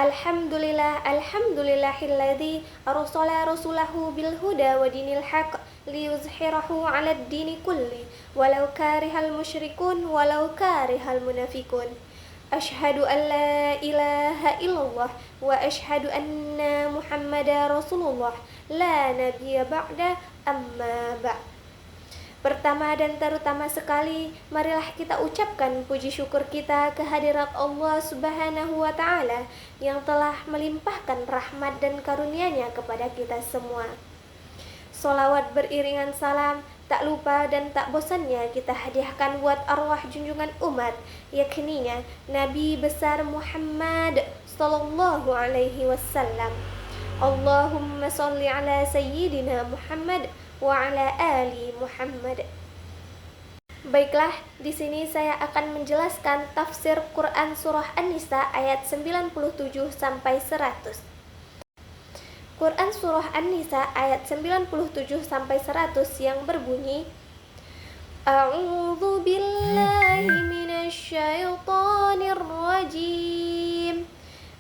Alhamdulillahilladzi arsala rasulahu bil huda wa dinil haqq liyuzhirahu 'alad dini kulli walau karihal musyrikun walau karihal munafiqun. Asyhadu an la ilaha illallah wa asyhadu anna Muhammadar Rasulullah la nabiyya ba'da amma ba'd. Pertama dan terutama sekali, marilah kita ucapkan puji syukur kita kehadirat Allah Subhanahu wa Ta'ala yang telah melimpahkan rahmat dan karunia-Nya kepada kita semua. Sholawat beriringan salam, tak lupa dan tak bosannya kita hadiahkan buat arwah junjungan umat, yakninya Nabi besar Muhammad sallallahu alaihi wasallam. Allahumma sholli ala sayyidina Muhammad wa ala ali Muhammad. Baiklah, di sini saya akan menjelaskan tafsir Quran surah An-Nisa ayat 97 sampai 100. Quran surah An-Nisa ayat 97 sampai 100 yang berbunyi, A'udzu billahi minasyaitonir rajim.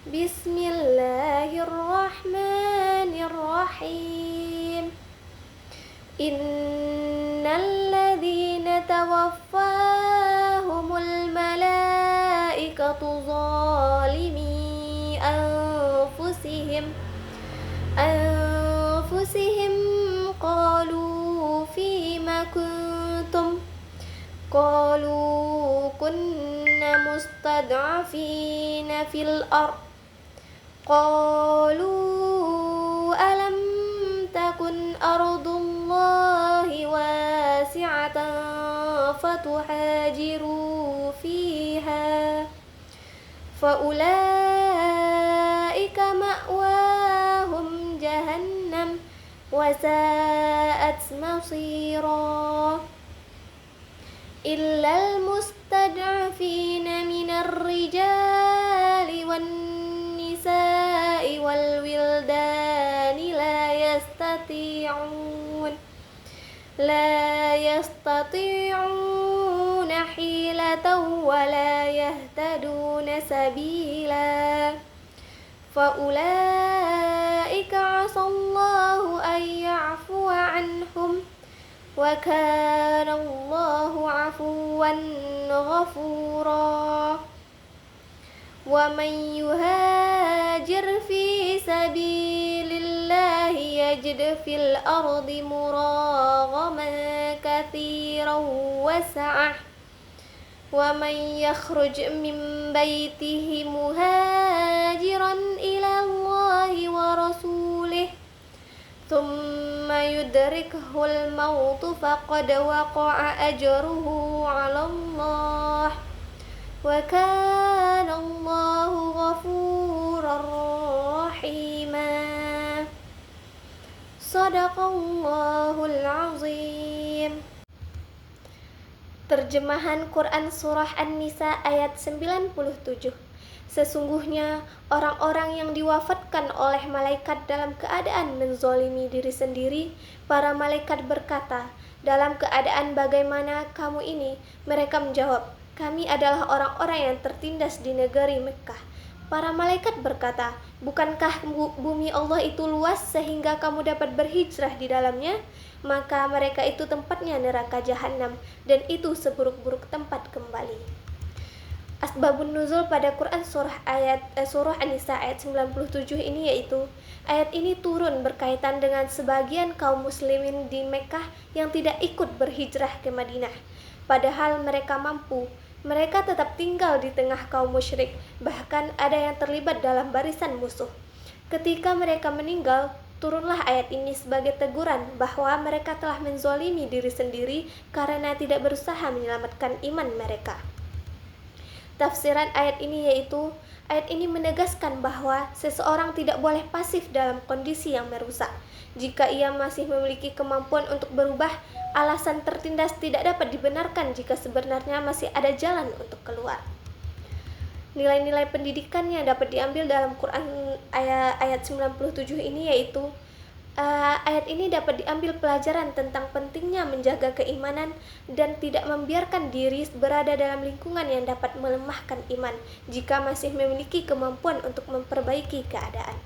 Bismillahirrahmanirrahim. Innalladzina tawaffahumul malaikatu zalimi anfusihim qalu fima kuntum qalu kunna mustad'afina fil ard qalu alam takun ardullahi wasi'atan fatuhajiru fiha faulaika ma'wahum jahannam wa sa'at masira illal mustad'afina minar rijali wan nisa'i wal wildani la yastati'una hilatan wa la yahtaduna sabila faulaika 'asallahu an ya'fuwa 'anhum wa kana Allahu 'afuwan ghafura. Wa man yuhajir fi sabilillahi yajid fil ardi muraghaman katsiran wa sa'ah wa man yakhruj min baitihi muhajiran ila Allahi wa rasulih thumma yudrikuhul mautu faqad waqa'a ajruhu 'ala Allah wa kana Allahu ghafurar rahima. Shadaqallahul azim. Terjemahan Quran surah An-Nisa ayat 97. Sesungguhnya orang-orang yang diwafatkan oleh malaikat dalam keadaan menzolimi diri sendiri, para malaikat berkata, dalam keadaan bagaimana kamu ini? Mereka menjawab, kami adalah orang-orang yang tertindas di negeri Mekkah. Para malaikat berkata, bukankah bumi Allah itu luas sehingga kamu dapat berhijrah di dalamnya? Maka mereka itu tempatnya neraka jahanam, dan itu seburuk-buruk tempat kembali. Asbabun nuzul pada Quran surah An-Nisa ayat 97 ini yaitu, ayat ini turun berkaitan dengan sebagian kaum muslimin di Mekkah yang tidak ikut berhijrah ke Madinah. Padahal mereka mampu, mereka tetap tinggal di tengah kaum musyrik, bahkan ada yang terlibat dalam barisan musuh. Ketika mereka meninggal, turunlah ayat ini sebagai teguran bahwa mereka telah menzolimi diri sendiri karena tidak berusaha menyelamatkan iman mereka. Tafsiran ayat ini yaitu, ayat ini menegaskan bahwa seseorang tidak boleh pasif dalam kondisi yang merusak. Jika ia masih memiliki kemampuan untuk berubah, alasan tertindas tidak dapat dibenarkan jika sebenarnya masih ada jalan untuk keluar. Nilai-nilai pendidikan yang dapat diambil dalam Quran ayat 97 ini yaitu, Ayat ini dapat diambil pelajaran tentang pentingnya menjaga keimanan dan tidak membiarkan diri berada dalam lingkungan yang dapat melemahkan iman jika masih memiliki kemampuan untuk memperbaiki keadaan.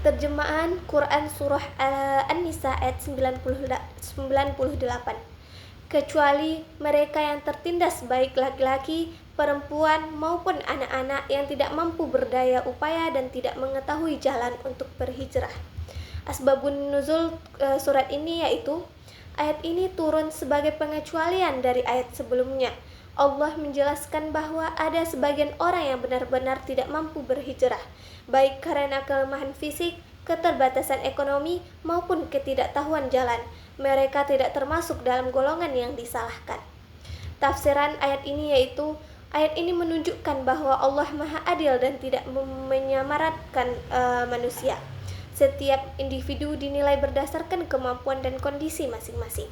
Terjemahan Quran Surah An-Nisa ayat 98. Kecuali mereka yang tertindas baik laki-laki, perempuan maupun anak-anak yang tidak mampu berdaya upaya dan tidak mengetahui jalan untuk berhijrah. Asbabun nuzul surat ini yaitu ayat ini turun sebagai pengecualian dari ayat sebelumnya. Allah menjelaskan bahwa ada sebagian orang yang benar-benar tidak mampu berhijrah, baik karena kelemahan fisik, keterbatasan ekonomi, maupun ketidaktahuan jalan. Mereka tidak termasuk dalam golongan yang disalahkan. Tafsiran ayat ini yaitu ayat ini menunjukkan bahwa Allah Maha Adil dan tidak menyamaratakan manusia. Setiap individu dinilai berdasarkan kemampuan dan kondisi masing-masing.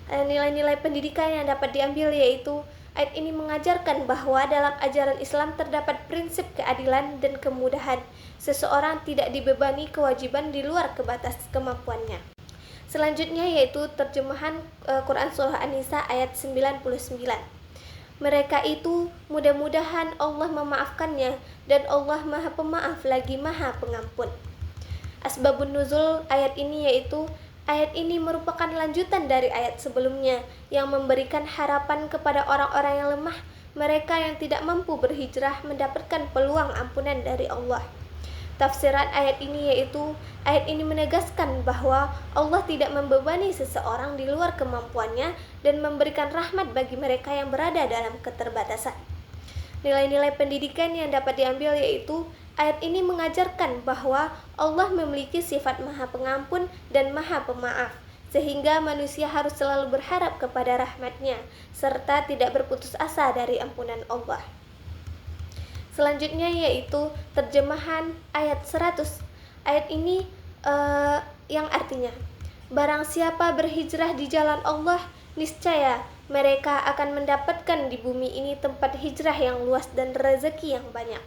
Nilai-nilai pendidikan yang dapat diambil yaitu ayat ini mengajarkan bahwa dalam ajaran Islam terdapat prinsip keadilan dan kemudahan. Seseorang tidak dibebani kewajiban di luar batas kemampuannya. Selanjutnya yaitu terjemahan Quran Surah An-Nisa ayat 99. Mereka itu mudah-mudahan Allah memaafkannya dan Allah Maha Pemaaf lagi Maha Pengampun. Asbabun nuzul ayat ini yaitu ayat ini merupakan lanjutan dari ayat sebelumnya yang memberikan harapan kepada orang-orang yang lemah, mereka yang tidak mampu berhijrah mendapatkan peluang ampunan dari Allah. Tafsiran ayat ini yaitu ayat ini menegaskan bahwa Allah tidak membebani seseorang di luar kemampuannya dan memberikan rahmat bagi mereka yang berada dalam keterbatasan. Nilai-nilai pendidikan yang dapat diambil yaitu ayat ini mengajarkan bahwa Allah memiliki sifat Maha Pengampun dan Maha Pemaaf, sehingga manusia harus selalu berharap kepada rahmat-Nya serta tidak berputus asa dari ampunan Allah. Selanjutnya yaitu terjemahan ayat 100. Ayat ini yang artinya, barang siapa berhijrah di jalan Allah, niscaya mereka akan mendapatkan di bumi ini tempat hijrah yang luas dan rezeki yang banyak.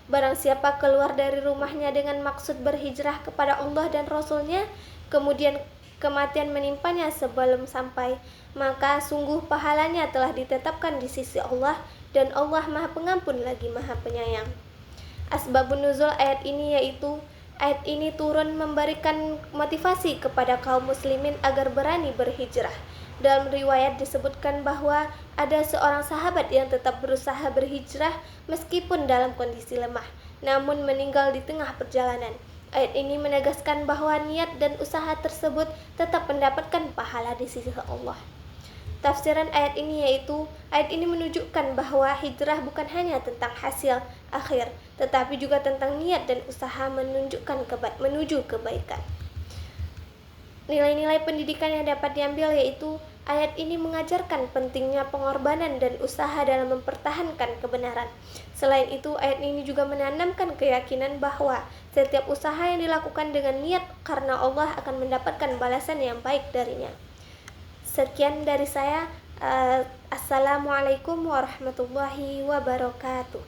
Barang siapa keluar dari rumahnya dengan maksud berhijrah kepada Allah dan Rasul-Nya, kemudian kematian menimpanya sebelum sampai, maka sungguh pahalanya telah ditetapkan di sisi Allah, dan Allah Maha Pengampun lagi Maha Penyayang. Asbabun nuzul ayat ini yaitu ayat ini turun memberikan motivasi kepada kaum muslimin agar berani berhijrah. Dalam riwayat disebutkan bahwa ada seorang sahabat yang tetap berusaha berhijrah meskipun dalam kondisi lemah, namun meninggal di tengah perjalanan. Ayat ini menegaskan bahwa niat dan usaha tersebut tetap mendapatkan pahala di sisi Allah. Tafsiran ayat ini yaitu ayat ini menunjukkan bahwa hijrah bukan hanya tentang hasil akhir, tetapi juga tentang niat dan usaha menuju kebaikan. Nilai-nilai pendidikan yang dapat diambil yaitu ayat ini mengajarkan pentingnya pengorbanan dan usaha dalam mempertahankan kebenaran. Selain itu, ayat ini juga menanamkan keyakinan bahwa setiap usaha yang dilakukan dengan niat karena Allah akan mendapatkan balasan yang baik darinya. Sekian dari saya. Assalamualaikum warahmatullahi wabarakatuh.